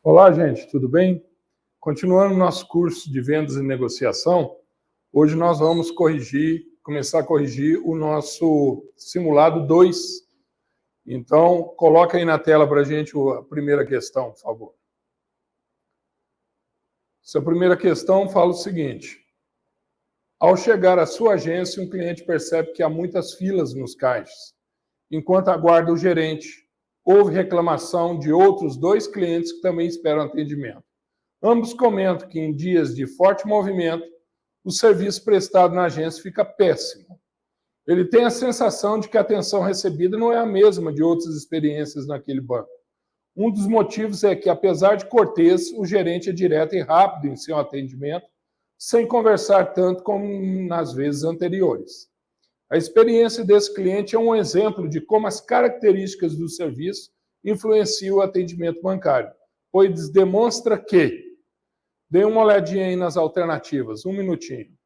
Olá, gente, tudo bem? Continuando nosso curso de vendas e negociação, hoje nós vamos começar a corrigir o nosso simulado 2. Então, coloca aí na tela para a gente a primeira questão, por favor. Essa primeira questão fala o seguinte: ao chegar à sua agência, um cliente percebe que há muitas filas nos caixas, enquanto aguarda o gerente. Houve reclamação de outros 2 clientes que também esperam atendimento. Ambos comentam que em dias de forte movimento, o serviço prestado na agência fica péssimo. Ele tem a sensação de que a atenção recebida não é a mesma de outras experiências naquele banco. Um dos motivos é que, apesar de cortês, o gerente é direto e rápido em seu atendimento, sem conversar tanto como nas vezes anteriores. A experiência desse cliente é um exemplo de como as características do serviço influenciam o atendimento bancário, pois demonstra que... Dê uma olhadinha aí nas alternativas, um minutinho.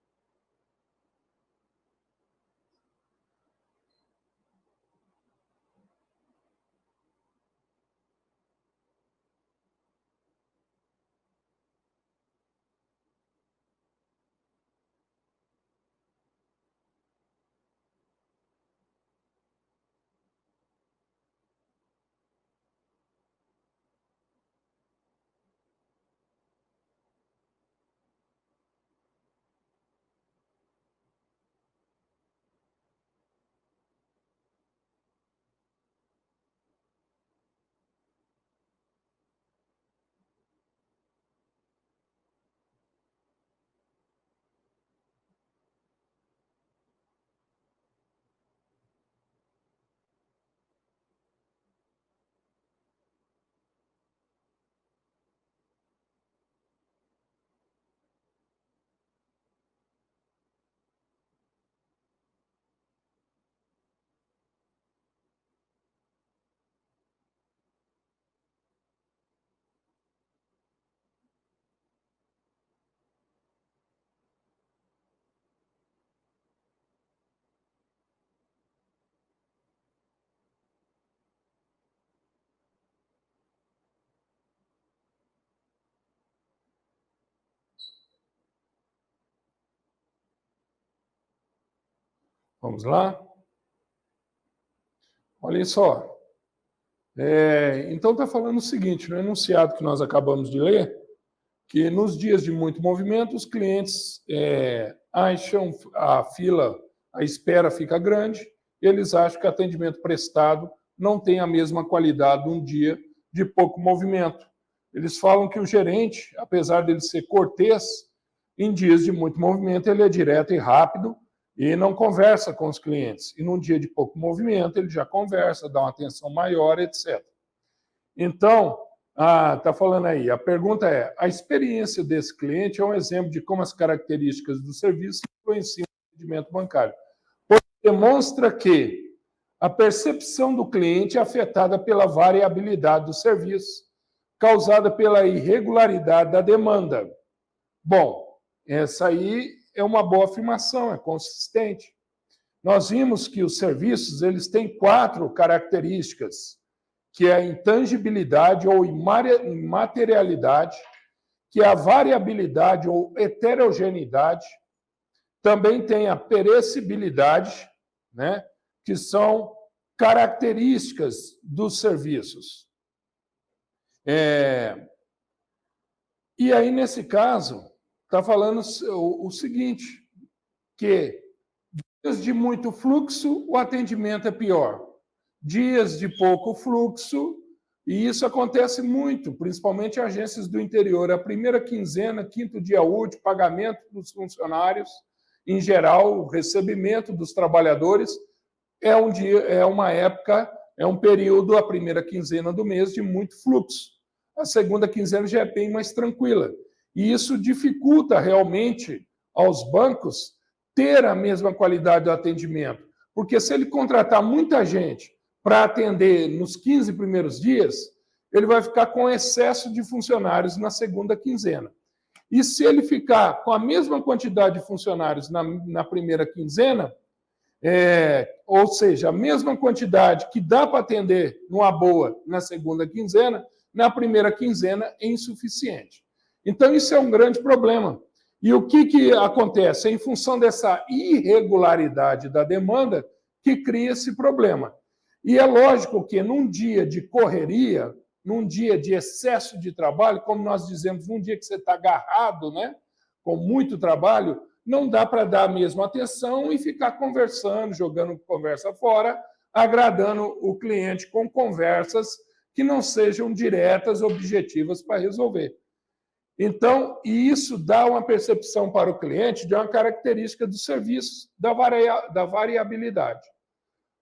Vamos lá? Olha só. Então está falando o seguinte, no enunciado que nós acabamos de ler, que nos dias de muito movimento, os clientes acham a fila, a espera fica grande, eles acham que o atendimento prestado não tem a mesma qualidade num dia de pouco movimento. Eles falam que o gerente, apesar dele ser cortês, em dias de muito movimento ele é direto e rápido e não conversa com os clientes. E num dia de pouco movimento ele já conversa, dá uma atenção maior, etc. Então, está falando aí, a pergunta é, a experiência desse cliente é um exemplo de como as características do serviço influenciam o atendimento bancário. Demonstra que a percepção do cliente é afetada pela variabilidade do serviço, causada pela irregularidade da demanda. Bom, essa aí é uma boa afirmação, é consistente. Nós vimos que os serviços eles têm 4 características, que é a intangibilidade ou imaterialidade, que é a variabilidade ou heterogeneidade, também tem a perecibilidade, né, que são características dos serviços. E aí, nesse caso, está falando o seguinte, que dias de muito fluxo, o atendimento é pior. Dias de pouco fluxo, e isso acontece muito, principalmente em agências do interior. A primeira quinzena, 5º dia útil, pagamento dos funcionários, em geral, o recebimento dos trabalhadores, é uma época, é um período, a primeira quinzena do mês, de muito fluxo. A segunda quinzena já é bem mais tranquila. E isso dificulta realmente aos bancos ter a mesma qualidade do atendimento. Porque se ele contratar muita gente para atender nos 15 primeiros dias, ele vai ficar com excesso de funcionários na segunda quinzena. E se ele ficar com a mesma quantidade de funcionários na primeira quinzena, ou seja, a mesma quantidade que dá para atender numa boa na segunda quinzena, na primeira quinzena é insuficiente. Então, isso é um grande problema. E o que acontece? É em função dessa irregularidade da demanda que cria esse problema. E é lógico que num dia de correria, num dia de excesso de trabalho, como nós dizemos, num dia que você está agarrado, né, com muito trabalho, não dá para dar a mesma atenção e ficar conversando, jogando conversa fora, agradando o cliente com conversas que não sejam diretas, objetivas para resolver. Então, isso dá uma percepção para o cliente de uma característica do serviço, da variabilidade,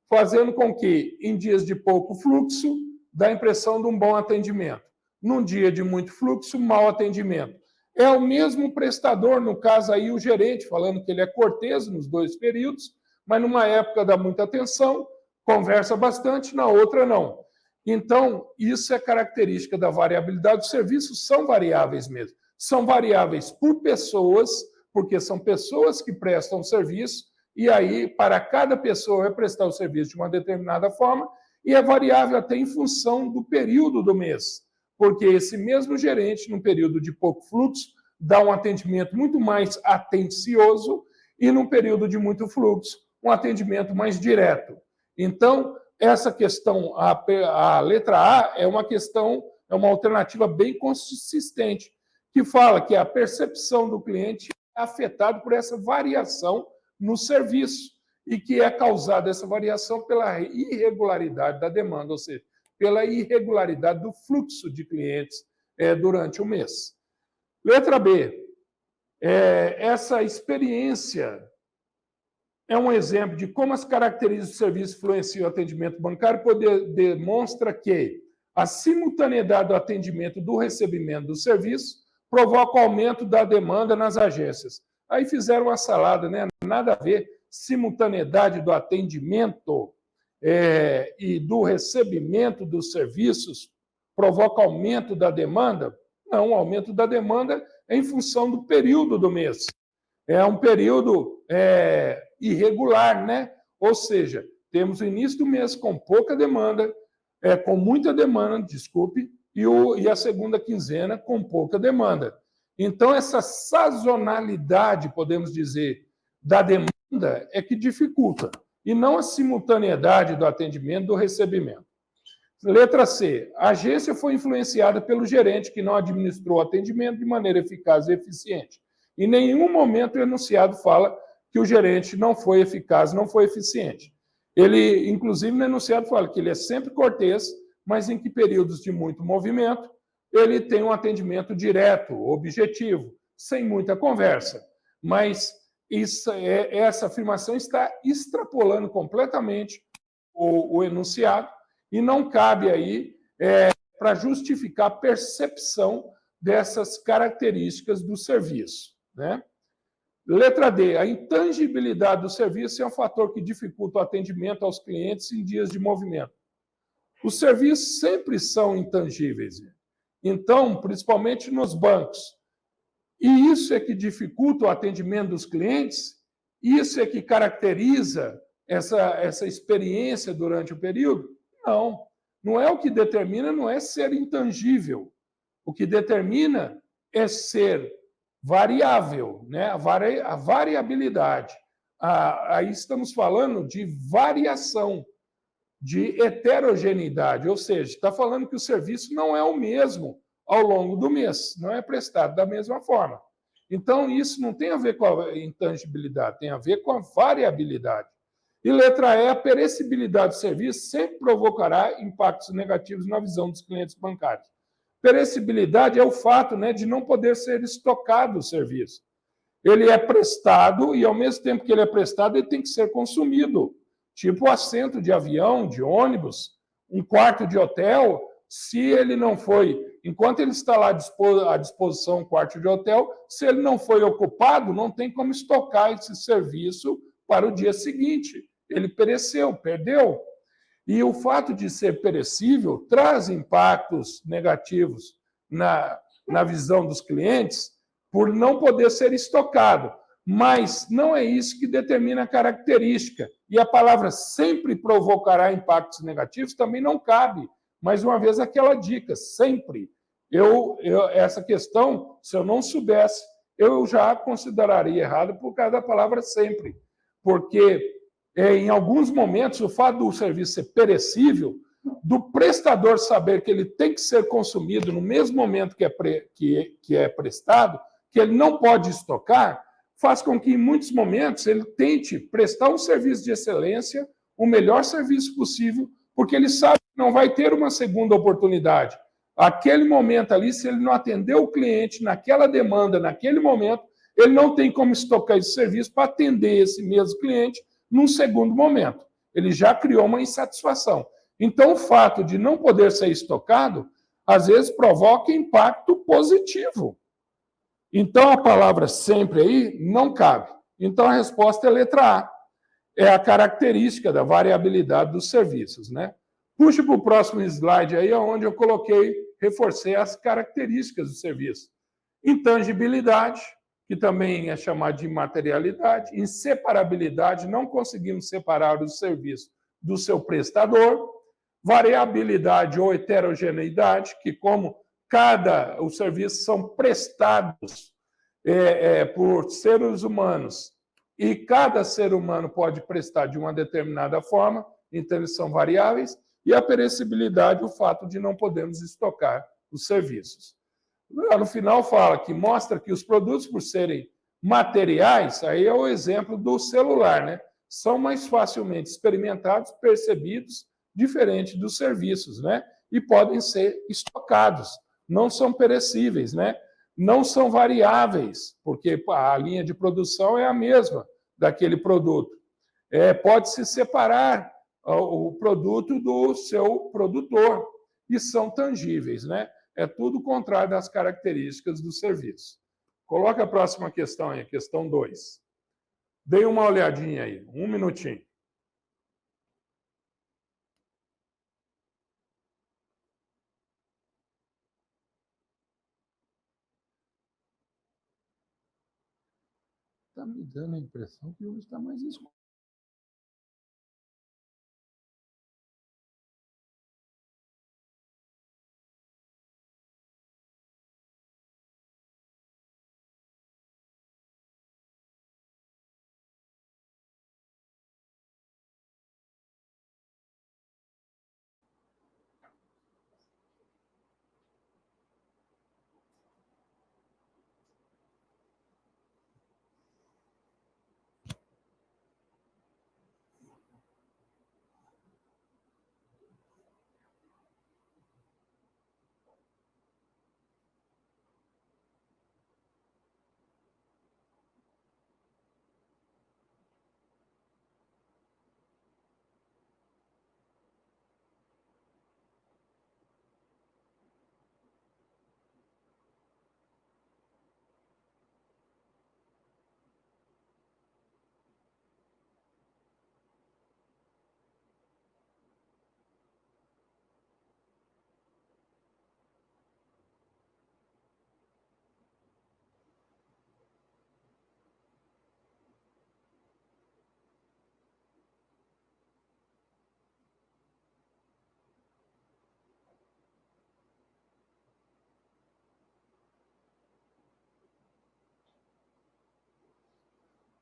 fazendo com que, em dias de pouco fluxo, dá a impressão de um bom atendimento. Num dia de muito fluxo, mau atendimento. É o mesmo prestador, no caso aí o gerente, falando que ele é cortês nos dois períodos, mas numa época dá muita atenção, conversa bastante, na outra não. Então, isso é característica da variabilidade. Os serviços são variáveis mesmo. São variáveis por pessoas, porque são pessoas que prestam serviço, e aí, para cada pessoa, vai prestar o serviço de uma determinada forma, e é variável até em função do período do mês, porque esse mesmo gerente, num período de pouco fluxo, dá um atendimento muito mais atencioso, e num período de muito fluxo, um atendimento mais direto. Então, essa questão, a letra A, é uma questão, é uma alternativa bem consistente, que fala que a percepção do cliente é afetada por essa variação no serviço, e que é causada essa variação pela irregularidade da demanda, ou seja, pela irregularidade do fluxo de clientes durante o mês. Letra B, essa experiência é um exemplo de como as características do serviço influenciam o atendimento bancário, pois demonstra que a simultaneidade do atendimento do recebimento do serviço provoca o aumento da demanda nas agências. Aí fizeram uma salada, né? Nada a ver, simultaneidade do atendimento e do recebimento dos serviços provoca aumento da demanda? Não, o aumento da demanda é em função do período do mês. É um período irregular, né? Ou seja, temos o início do mês com pouca demanda, com muita demanda, desculpe, e a segunda quinzena com pouca demanda. Então, essa sazonalidade, podemos dizer, da demanda é que dificulta, e não a simultaneidade do atendimento e do recebimento. Letra C. A agência foi influenciada pelo gerente que não administrou o atendimento de maneira eficaz e eficiente. Em nenhum momento o enunciado fala que o gerente não foi eficaz, não foi eficiente. Ele, inclusive, no enunciado fala que ele é sempre cortês, mas em que períodos de muito movimento ele tem um atendimento direto, objetivo, sem muita conversa. Mas essa afirmação está extrapolando completamente o enunciado e não cabe aí para justificar a percepção dessas características do serviço, né? Letra D. A intangibilidade do serviço é um fator que dificulta o atendimento aos clientes em dias de movimento. Os serviços sempre são intangíveis. Então, principalmente nos bancos. E isso é que dificulta o atendimento dos clientes? Isso é que caracteriza essa experiência durante o período? Não. Não é o que determina, não é ser intangível. O que determina é ser variável, né? A variabilidade. Aí estamos falando de variação, de heterogeneidade, ou seja, está falando que o serviço não é o mesmo ao longo do mês, não é prestado da mesma forma. Então, isso não tem a ver com a intangibilidade, tem a ver com a variabilidade. E letra E, a perecibilidade do serviço sempre provocará impactos negativos na visão dos clientes bancários. Perecibilidade é o fato, né, de não poder ser estocado o serviço. Ele é prestado e, ao mesmo tempo que ele é prestado, ele tem que ser consumido. Tipo assento de avião, de ônibus, um quarto de hotel, se ele não foi, enquanto ele está lá à disposição, um quarto de hotel, se ele não foi ocupado, não tem como estocar esse serviço para o dia seguinte. Ele pereceu, perdeu. E o fato de ser perecível traz impactos negativos na visão dos clientes por não poder ser estocado. Mas não é isso que determina a característica. E a palavra sempre provocará impactos negativos também não cabe, mais uma vez, aquela dica, sempre. Essa questão, se eu não soubesse, eu já consideraria errado por causa da palavra sempre. Porque, em alguns momentos, o fato do serviço ser perecível, do prestador saber que ele tem que ser consumido no mesmo momento que é prestado, que ele não pode estocar, faz com que, em muitos momentos, ele tente prestar um serviço de excelência, o melhor serviço possível, porque ele sabe que não vai ter uma segunda oportunidade. Aquele momento ali, se ele não atender o cliente naquela demanda, naquele momento, ele não tem como estocar esse serviço para atender esse mesmo cliente num segundo momento. Ele já criou uma insatisfação. Então, o fato de não poder ser estocado, às vezes, provoca impacto positivo. Então, a palavra sempre aí não cabe. Então, a resposta é letra A. É a característica da variabilidade dos serviços, né? Puxe para o próximo slide aí, onde eu reforcei as características do serviço. Intangibilidade, que também é chamada de imaterialidade. Inseparabilidade, não conseguimos separar o serviço do seu prestador. Variabilidade ou heterogeneidade, que como os serviços são prestados por seres humanos e cada ser humano pode prestar de uma determinada forma, então eles são variáveis, e a perecibilidade, o fato de não podermos estocar os serviços. No final fala que mostra que os produtos, por serem materiais, aí é o exemplo do celular, né? São mais facilmente experimentados, percebidos, diferente dos serviços, né? E podem ser estocados, não são perecíveis, né? Não são variáveis, porque a linha de produção é a mesma daquele produto. Pode-se separar o produto do seu produtor e são tangíveis, né? É tudo o contrário das características do serviço. Coloca a próxima questão aí, questão 2. Dê uma olhadinha aí, um minutinho. Está me dando a impressão que hoje está mais escuro.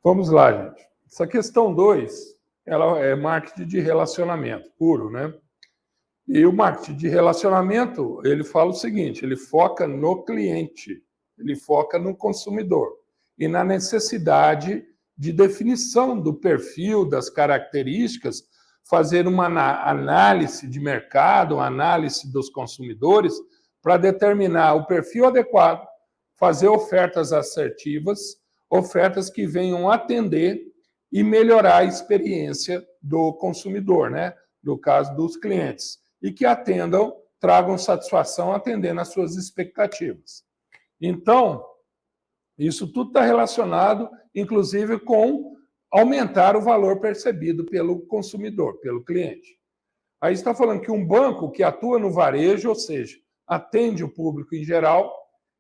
Vamos lá, gente. Essa questão 2, ela é marketing de relacionamento puro, né? E o marketing de relacionamento, ele fala o seguinte, ele foca no cliente, ele foca no consumidor e na necessidade de definição do perfil, das características, fazer uma análise de mercado, uma análise dos consumidores para determinar o perfil adequado, fazer ofertas assertivas, ofertas que venham atender e melhorar a experiência do consumidor, né? No caso dos clientes, e que atendam, tragam satisfação atendendo às suas expectativas. Então, isso tudo está relacionado, inclusive, com aumentar o valor percebido pelo consumidor, pelo cliente. Aí está falando que um banco que atua no varejo, ou seja, atende o público em geral,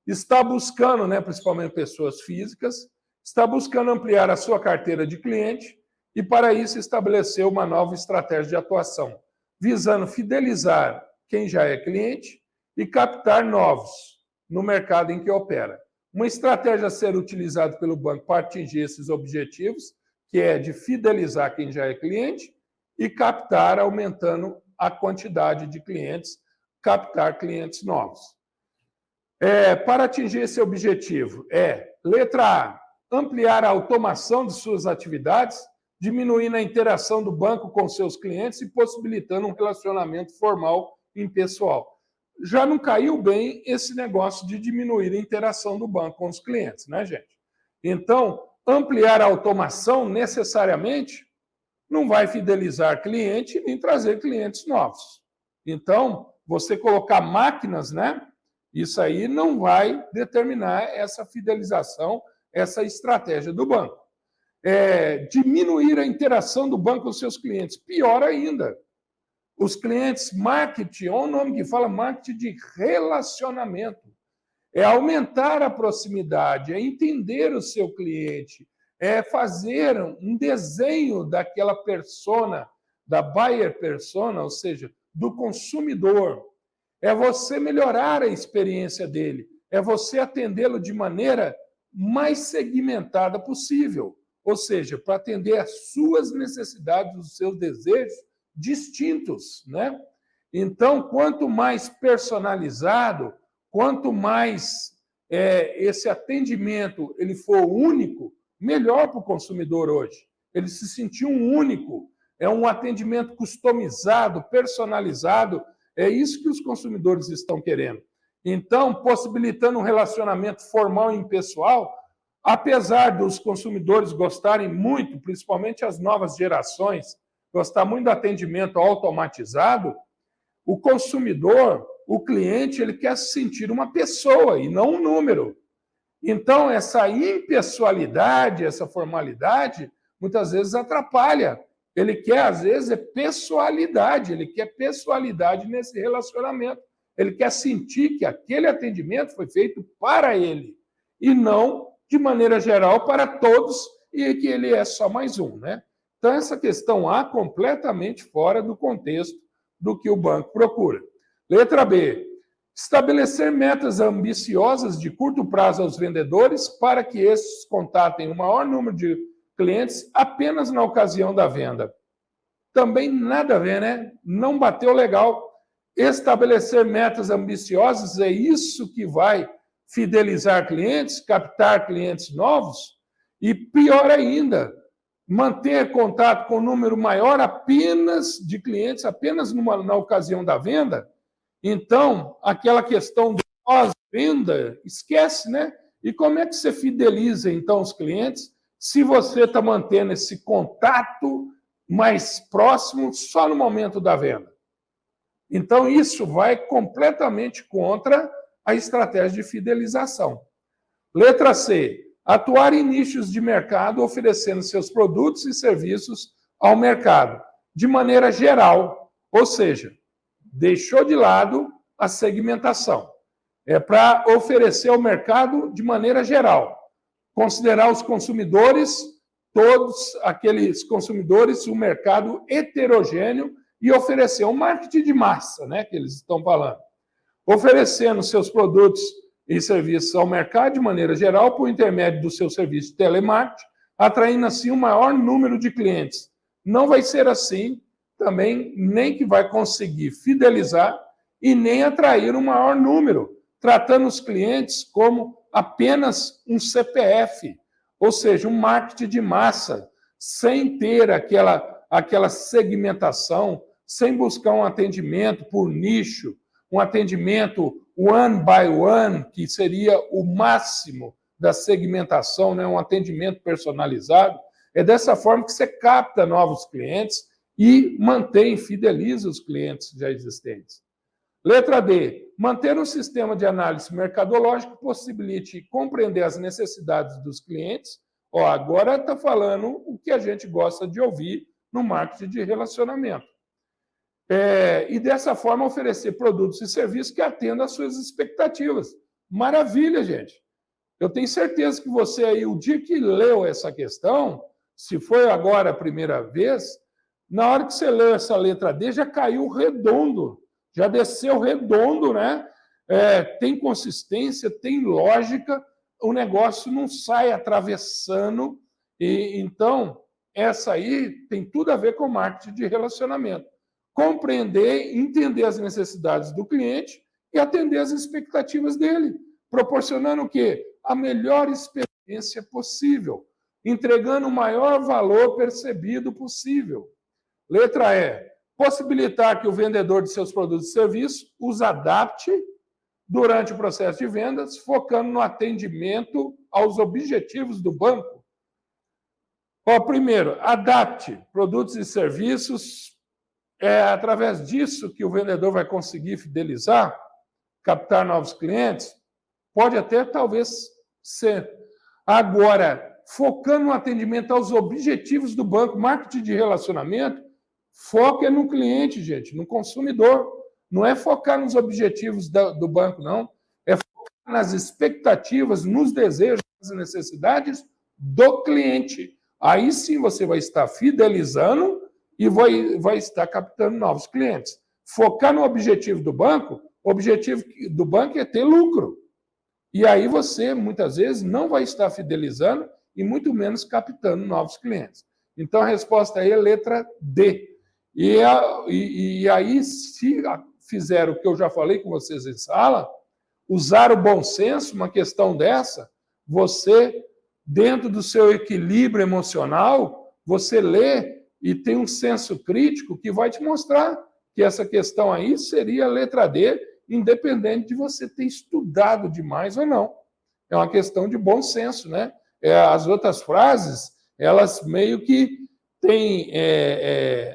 está buscando, né, principalmente pessoas físicas, está buscando ampliar a sua carteira de cliente e, para isso, estabeleceu uma nova estratégia de atuação, visando fidelizar quem já é cliente e captar novos no mercado em que opera. Uma estratégia a ser utilizada pelo banco para atingir esses objetivos, que é de fidelizar quem já é cliente e captar, aumentando a quantidade de clientes, captar clientes novos. Para atingir esse objetivo, letra A, ampliar a automação de suas atividades, diminuindo a interação do banco com seus clientes e possibilitando um relacionamento formal e impessoal. Já não caiu bem esse negócio de diminuir a interação do banco com os clientes, né, gente? Então, ampliar a automação necessariamente não vai fidelizar cliente nem trazer clientes novos. Então, você colocar máquinas, né? Isso aí não vai determinar essa fidelização, essa estratégia do banco. Diminuir a interação do banco com seus clientes. Pior ainda, os clientes, marketing, olha o nome que fala, marketing de relacionamento. É aumentar a proximidade, é entender o seu cliente, é fazer um desenho daquela persona, da buyer persona, ou seja, do consumidor. É você melhorar a experiência dele, é você atendê-lo de maneira mais segmentada possível, ou seja, para atender às suas necessidades, os seus desejos distintos, né? Então, quanto mais personalizado, quanto mais esse atendimento ele for único, melhor para o consumidor hoje. Ele se sentiu único, é um atendimento customizado, personalizado, é isso que os consumidores estão querendo. Então, possibilitando um relacionamento formal e impessoal, apesar dos consumidores gostarem muito, principalmente as novas gerações, gostar muito do atendimento automatizado, o consumidor, o cliente, ele quer se sentir uma pessoa e não um número. Então, essa impessoalidade, essa formalidade, muitas vezes atrapalha. Ele quer, às vezes, pessoalidade, ele quer pessoalidade nesse relacionamento. Ele quer sentir que aquele atendimento foi feito para ele e não, de maneira geral, para todos e que ele é só mais um, né? Então, essa questão A completamente fora do contexto do que o banco procura. Letra B. Estabelecer metas ambiciosas de curto prazo aos vendedores para que esses contatem o maior número de clientes apenas na ocasião da venda. Também nada a ver, né? Não bateu legal. Estabelecer metas ambiciosas é isso que vai fidelizar clientes, captar clientes novos e, pior ainda, manter contato com um número maior apenas de clientes, apenas na ocasião da venda. Então, aquela questão de pós-venda, esquece, né? E como é que você fideliza, então, os clientes se você está mantendo esse contato mais próximo só no momento da venda? Então, isso vai completamente contra a estratégia de fidelização. Letra C. Atuar em nichos de mercado oferecendo seus produtos e serviços ao mercado, de maneira geral, ou seja, deixou de lado a segmentação. É para oferecer ao mercado de maneira geral. Considerar os consumidores, todos aqueles consumidores, um mercado heterogêneo e oferecer um marketing de massa, né, que eles estão falando. Oferecendo seus produtos e serviços ao mercado de maneira geral por intermédio do seu serviço de telemarketing, atraindo assim um maior número de clientes. Não vai ser assim também, nem que vai conseguir fidelizar e nem atrair um maior número, tratando os clientes como apenas um CPF, ou seja, um marketing de massa, sem ter aquela segmentação, sem buscar um atendimento por nicho, um atendimento one by one, que seria o máximo da segmentação, né? Um atendimento personalizado. É dessa forma que você capta novos clientes e mantém, fideliza os clientes já existentes. Letra D. Manter um sistema de análise mercadológica que possibilite compreender as necessidades dos clientes. Agora está falando o que a gente gosta de ouvir no marketing de relacionamento. E dessa forma oferecer produtos e serviços que atendam às suas expectativas. Maravilha, gente! Eu tenho certeza que você aí, o dia que leu essa questão, se foi agora a primeira vez, na hora que você leu essa letra D, já caiu redondo. já desceu redondo, né? Tem consistência, tem lógica, o negócio não sai atravessando. Então, essa aí tem tudo a ver com marketing de relacionamento. Compreender, entender as necessidades do cliente e atender as expectativas dele, proporcionando o quê? A melhor experiência possível, entregando o maior valor percebido possível. Letra E, possibilitar que o vendedor de seus produtos e serviços os adapte durante o processo de vendas, focando no atendimento aos objetivos do banco. Primeiro, adapte produtos e serviços. É através disso que o vendedor vai conseguir fidelizar, captar novos clientes? Pode até, talvez, ser. Agora, focando no atendimento aos objetivos do banco, marketing de relacionamento, foco é no cliente, gente, no consumidor. Não é focar nos objetivos do banco, não. É focar nas expectativas, nos desejos, nas necessidades do cliente. Aí sim você vai estar fidelizando e vai estar captando novos clientes. Focar no objetivo do banco, o objetivo do banco é ter lucro. E aí você, muitas vezes, não vai estar fidelizando e muito menos captando novos clientes. Então, a resposta aí é letra D. E aí, se fizer o que eu já falei com vocês em sala, usar o bom senso, uma questão dessa, você, dentro do seu equilíbrio emocional, você lê e tem um senso crítico que vai te mostrar que essa questão aí seria a letra D, independente de você ter estudado demais ou não. É uma questão de bom senso, né? As outras frases, elas meio que têm,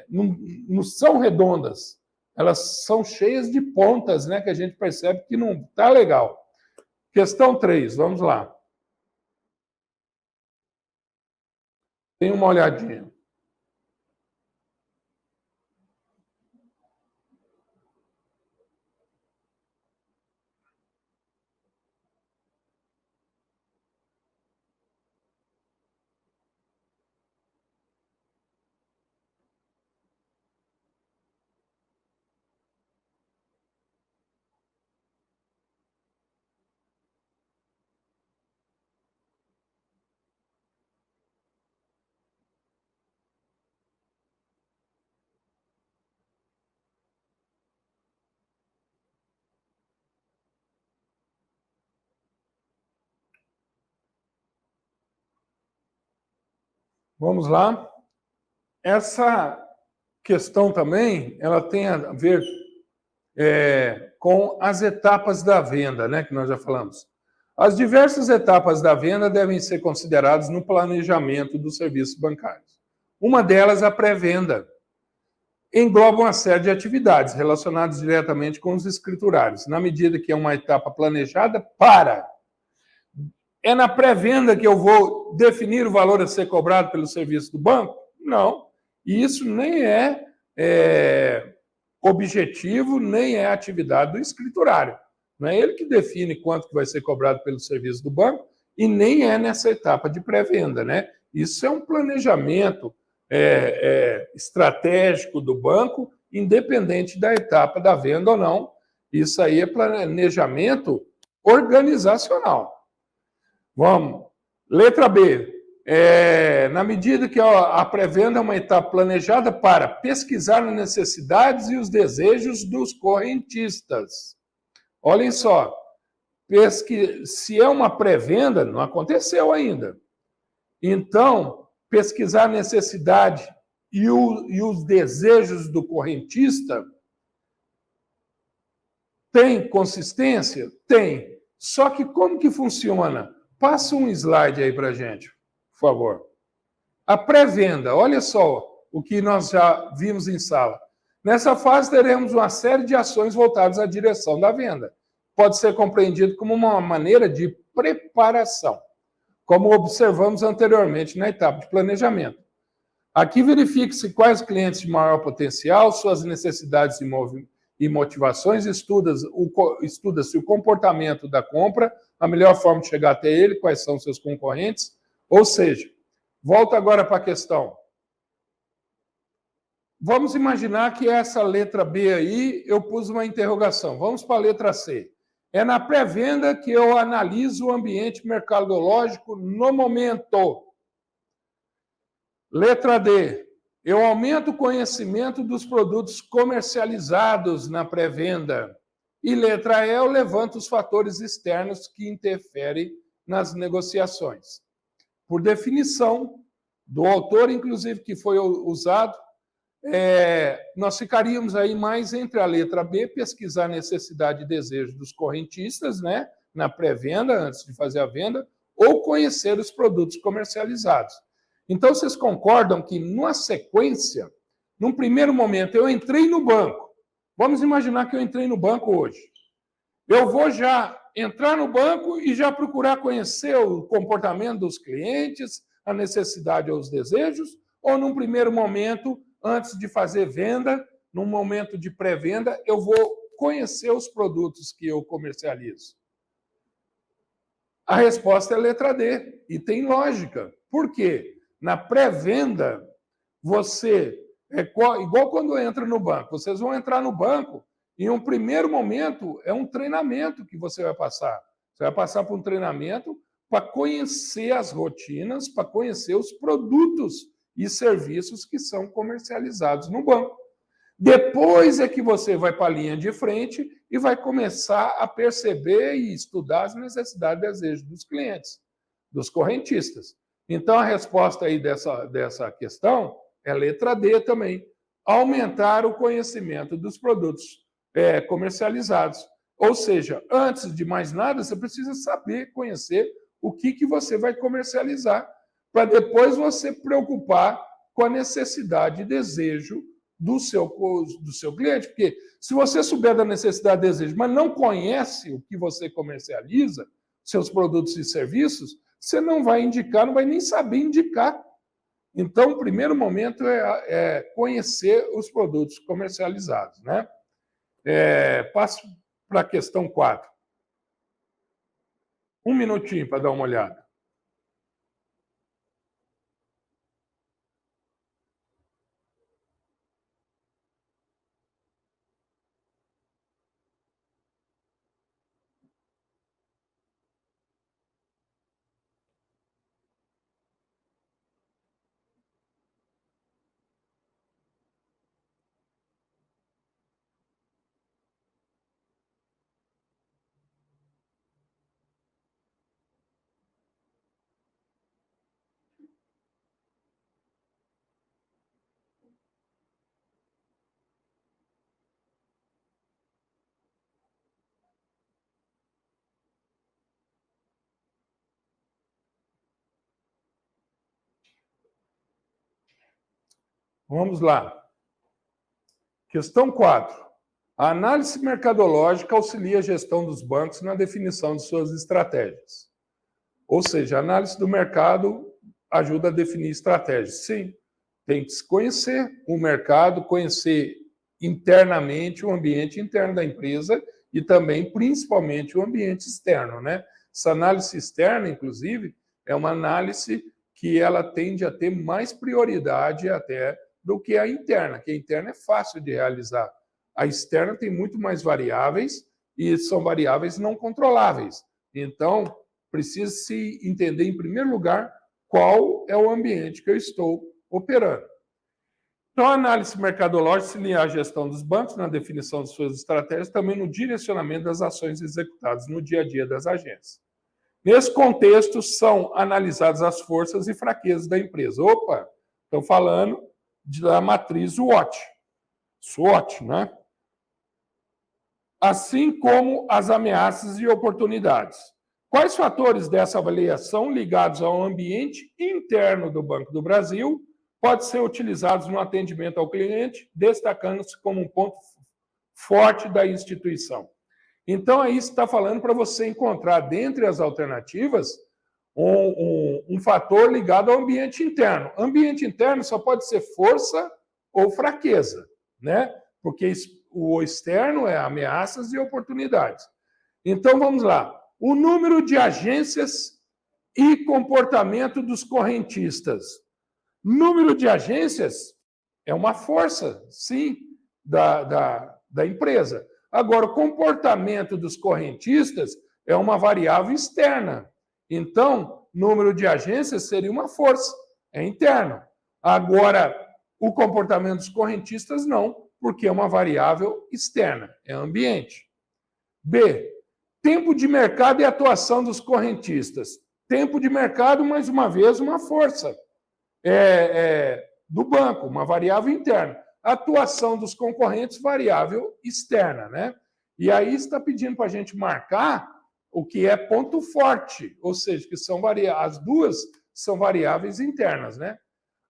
não são redondas, elas são cheias de pontas, né? Que a gente percebe que não está legal. Questão 3, vamos lá. Tem uma olhadinha. Vamos lá. Essa questão também, ela tem a ver com as etapas da venda, né, que nós já falamos. As diversas etapas da venda devem ser consideradas no planejamento dos serviços bancários. Uma delas, a pré-venda, engloba uma série de atividades relacionadas diretamente com os escriturários, na medida que é uma etapa planejada para. É na pré-venda que eu vou definir o valor a ser cobrado pelo serviço do banco? Não. E isso nem é objetivo, nem é atividade do escriturário. Não é ele que define quanto que vai ser cobrado pelo serviço do banco e nem é nessa etapa de pré-venda, né? Isso é um planejamento estratégico do banco, independente da etapa da venda ou não. Isso aí é planejamento organizacional. Vamos. Letra B. Na medida que a pré-venda é uma etapa planejada para pesquisar as necessidades e os desejos dos correntistas. Olhem só, se é uma pré-venda, não aconteceu ainda. Então, pesquisar a necessidade e os desejos do correntista tem consistência? Tem. Só que como que funciona? Passa um slide aí para a gente, por favor. A pré-venda, olha só o que nós já vimos em sala. Nessa fase, teremos uma série de ações voltadas à direção da venda. Pode ser compreendido como uma maneira de preparação, como observamos anteriormente na etapa de planejamento. Aqui verifique-se quais clientes de maior potencial, suas necessidades e motivações, estuda-se o comportamento da compra, a melhor forma de chegar até ele, quais são seus concorrentes. Ou seja, volta agora para a questão. Vamos imaginar que essa letra B aí, eu pus uma interrogação. Vamos para a letra C. É na pré-venda que eu analiso o ambiente mercadológico no momento. Letra D. Eu aumento o conhecimento dos produtos comercializados na pré-venda. E letra E, eu levanto os fatores externos que interferem nas negociações. Por definição do autor, inclusive, que foi usado, nós ficaríamos aí mais entre a letra B, pesquisar a necessidade e desejo dos correntistas, né, na pré-venda, antes de fazer a venda, ou conhecer os produtos comercializados. Então, vocês concordam que, numa sequência, num primeiro momento, eu entrei no banco. Vamos imaginar que eu entrei no banco hoje. Eu vou já entrar no banco e já procurar conhecer o comportamento dos clientes, a necessidade ou os desejos, ou num primeiro momento, antes de fazer venda, num momento de pré-venda, eu vou conhecer os produtos que eu comercializo? A resposta é letra D, e tem lógica. Por quê? Na pré-venda, você, igual quando entra no banco, vocês vão entrar no banco, em um primeiro momento, é um treinamento que você vai passar. Você vai passar por um treinamento para conhecer as rotinas, para conhecer os produtos e serviços que são comercializados no banco. Depois é que você vai para a linha de frente e vai começar a perceber e estudar as necessidades e desejos dos clientes, dos correntistas. Então, a resposta aí dessa questão é letra D também. Aumentar o conhecimento dos produtos comercializados. Ou seja, antes de mais nada, você precisa saber, conhecer o que você vai comercializar, para depois você preocupar com a necessidade e desejo do seu cliente. Porque se você souber da necessidade e desejo, mas não conhece o que você comercializa, seus produtos e serviços, você não vai indicar, não vai nem saber indicar. Então, o primeiro momento é conhecer os produtos comercializados, né? Passo para a questão 4. Um minutinho para dar uma olhada. Vamos lá. Questão 4. A análise mercadológica auxilia a gestão dos bancos na definição de suas estratégias. Ou seja, a análise do mercado ajuda a definir estratégias. Sim, tem que se conhecer o mercado, conhecer internamente o ambiente interno da empresa e também, principalmente, o ambiente externo, né? Essa análise externa, inclusive, é uma análise que ela tende a ter mais prioridade até do que a interna, que a interna é fácil de realizar. A externa tem muito mais variáveis e são variáveis não controláveis. Então, precisa-se entender, em primeiro lugar, qual é o ambiente que eu estou operando. Então, a análise mercadológica auxilia a gestão dos bancos na definição de suas estratégias, também no direcionamento das ações executadas no dia a dia das agências. Nesse contexto, são analisadas as forças e fraquezas da empresa. Opa, estou falando da matriz SWOT, né? Assim como as ameaças e oportunidades. Quais fatores dessa avaliação ligados ao ambiente interno do Banco do Brasil podem ser utilizados no atendimento ao cliente, destacando-se como um ponto forte da instituição? Então, aí está falando para você encontrar, dentre as alternativas, um fator ligado ao ambiente interno. Ambiente interno só pode ser força ou fraqueza, né? Porque o externo é ameaças e oportunidades. Então, vamos lá. O número de agências e comportamento dos correntistas. Número de agências é uma força, sim, da empresa. Agora, o comportamento dos correntistas é uma variável externa. Então, número de agências seria uma força, é interno. Agora, o comportamento dos correntistas não, porque é uma variável externa, é ambiente. B, tempo de mercado e atuação dos correntistas. Tempo de mercado, mais uma vez, uma força do banco, uma variável interna. Atuação dos concorrentes, variável externa, né? E aí está pedindo para a gente marcar o que é ponto forte, ou seja, que são as duas são variáveis internas, né?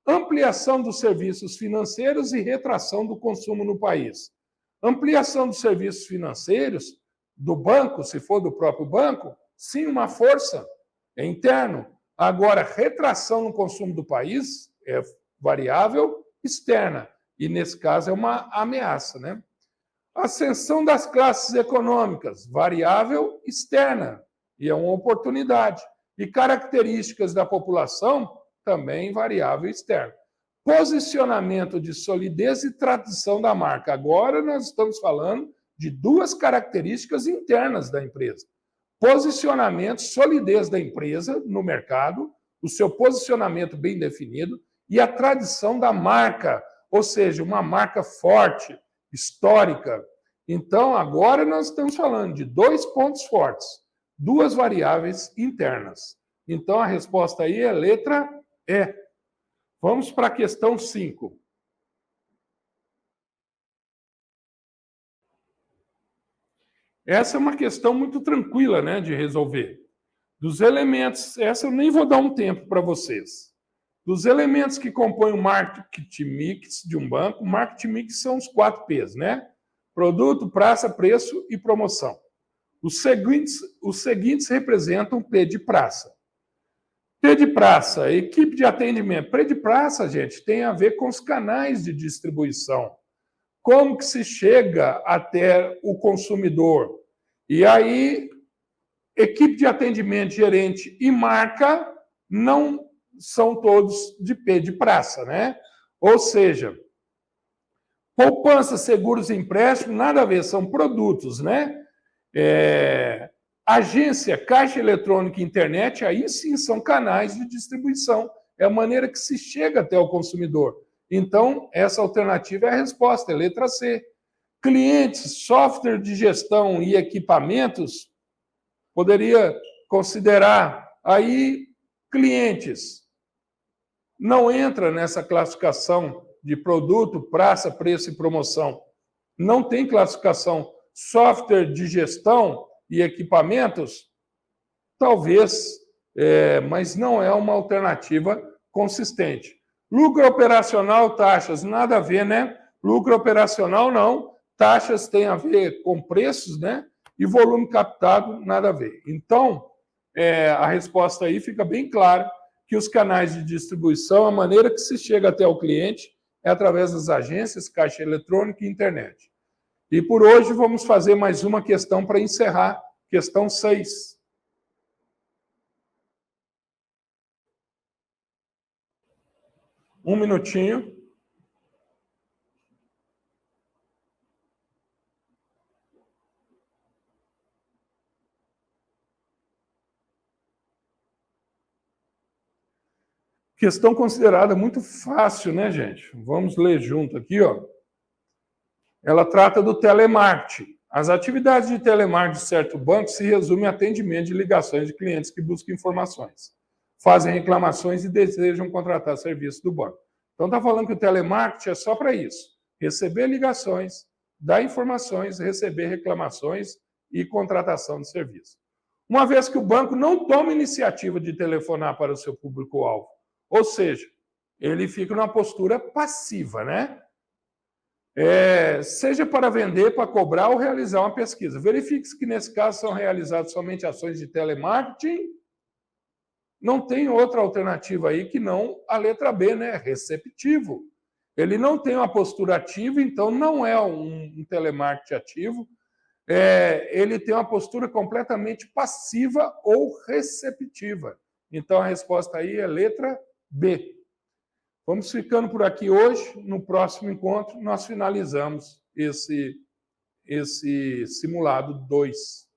Ampliação dos serviços financeiros e retração do consumo no país. Ampliação dos serviços financeiros do banco, se for do próprio banco, sim, uma força, é interno. Agora, retração no consumo do país é variável externa, e nesse caso é uma ameaça, né? Ascensão das classes econômicas, variável externa, e é uma oportunidade. E características da população, também variável externa. Posicionamento de solidez e tradição da marca. Agora nós estamos falando de duas características internas da empresa. Posicionamento, solidez da empresa no mercado, o seu posicionamento bem definido, e a tradição da marca, ou seja, uma marca forte, histórica. Então, agora nós estamos falando de dois pontos fortes, duas variáveis internas. Então, a resposta aí é letra E. Vamos para a questão 5. Essa é uma questão muito tranquila, né, de resolver. Dos elementos, essa eu nem vou dar um tempo para vocês. Dos elementos que compõem o market mix de um banco, o market mix são os 4 P's, né? Produto, praça, preço e promoção. Os seguintes representam P de praça. P de praça, equipe de atendimento. P de praça, gente, tem a ver com os canais de distribuição. Como que se chega até o consumidor? E aí, equipe de atendimento, gerente e marca não são todos de P de praça, né? Ou seja, poupança, seguros e empréstimos, nada a ver, são produtos, né? Agência, caixa eletrônica e internet, aí sim são canais de distribuição. É a maneira que se chega até o consumidor. Então, essa alternativa é a resposta, é letra C. Clientes, software de gestão e equipamentos, poderia considerar aí clientes. Não entra nessa classificação de produto, praça, preço e promoção. Não tem classificação. Software de gestão e equipamentos, talvez, mas não é uma alternativa consistente. Lucro operacional, taxas, nada a ver, né? Lucro operacional, não. Taxas tem a ver com preços, né? E volume captado, nada a ver. Então, a resposta aí fica bem clara que os canais de distribuição, a maneira que se chega até o cliente é através das agências, caixa eletrônica e internet. E por hoje vamos fazer mais uma questão para encerrar, questão 6. Um minutinho. Questão considerada muito fácil, né, gente? Vamos ler junto aqui, ó. Ela trata do telemarketing. As atividades de telemarketing de certo banco se resumem a atendimento de ligações de clientes que buscam informações, fazem reclamações e desejam contratar serviços do banco. Então, está falando que o telemarketing é só para isso: receber ligações, dar informações, receber reclamações e contratação de serviço. Uma vez que o banco não toma iniciativa de telefonar para o seu público-alvo, ou seja, ele fica numa postura passiva, né? Seja para vender, para cobrar ou realizar uma pesquisa. Verifique-se que, nesse caso, são realizadas somente ações de telemarketing. Não tem outra alternativa aí que não a letra B, né? Receptivo. Ele não tem uma postura ativa, então não é um telemarketing ativo. Ele tem uma postura completamente passiva ou receptiva. Então, a resposta aí é letra B. Vamos ficando por aqui hoje. No próximo encontro, nós finalizamos esse simulado 2.